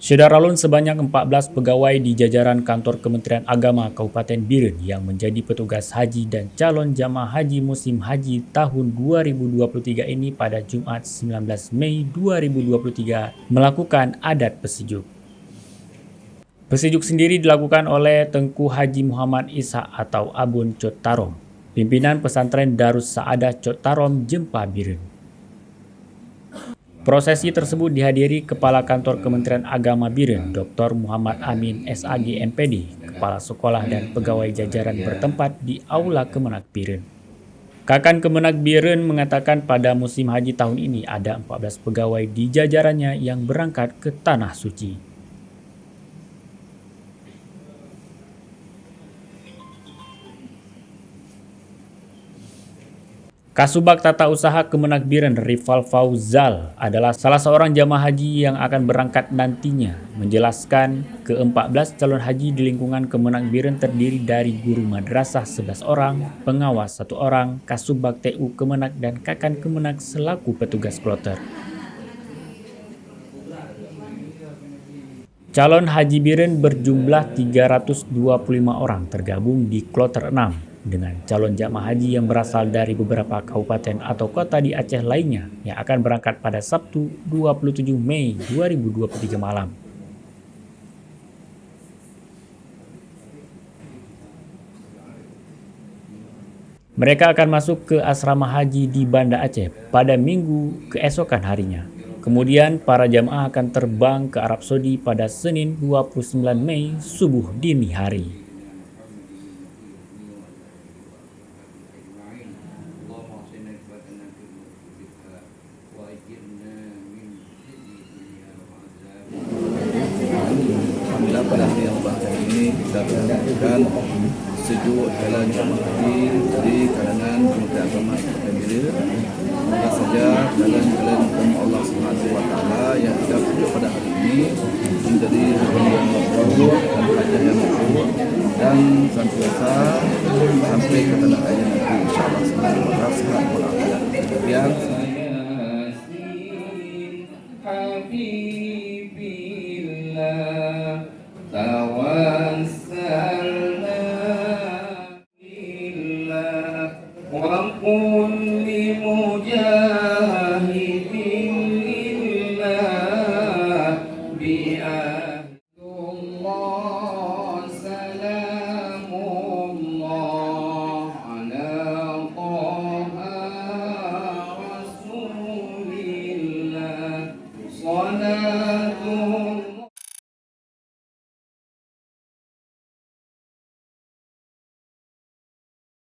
Syederalun sebanyak 14 pegawai di jajaran kantor Kementerian Agama Kabupaten Biren yang menjadi petugas haji dan calon jamaah haji musim haji tahun 2023 ini pada Jumat 19 Mei 2023 melakukan adat pesijuk. Pesijuk sendiri dilakukan oleh Tengku Haji Muhammad Isa atau Abun Cot Tarom, pimpinan pesantren Darus Saadah Cot Tarom, Jempa Biren. Prosesi tersebut dihadiri Kepala Kantor Kementerian Agama Biren, Dr. Muhammad Amin SAG MPD, Kepala Sekolah dan pegawai jajaran bertempat di Aula Kemenak Biren. Kakan Kemenak Biren mengatakan pada musim haji tahun ini ada 14 pegawai di jajarannya yang berangkat ke Tanah Suci. Kasubag Tata Usaha Kemenak Biren Rival Fauzal adalah salah seorang jamaah haji yang akan berangkat nantinya, menjelaskan ke-14 calon haji di lingkungan Kemenak Biren terdiri dari guru madrasah 11 orang, pengawas 1 orang, Kasubag TU Kemenak dan Kakan Kemenak selaku petugas kloter. Calon haji Biren berjumlah 325 orang tergabung di kloter 6. Dengan calon jamaah haji yang berasal dari beberapa kabupaten atau kota di Aceh lainnya yang akan berangkat pada Sabtu 27 Mei 2023 malam. Mereka akan masuk ke asrama haji di Banda Aceh pada Minggu keesokan harinya. Kemudian para jamaah akan terbang ke Arab Saudi pada Senin 29 Mei subuh dini hari. Alhamdulillah pada hari yang bahagia ini kita melakukan sejuk jalan jamaah haji di kalangan Kementerian Agama Kabupaten Biren. Semoga saja jalan-jalan Allah Subhanahu Wa Taala yang kita tuju pada hari ini menjadi hari yang mabrur dan hajat yang mabrur dan senantiasa sampai ke tanah air nanti insyaallah semoga sehat walafiat. Demikian. وكل مجاهد لله بأهل الله سلام الله على طه رسول الله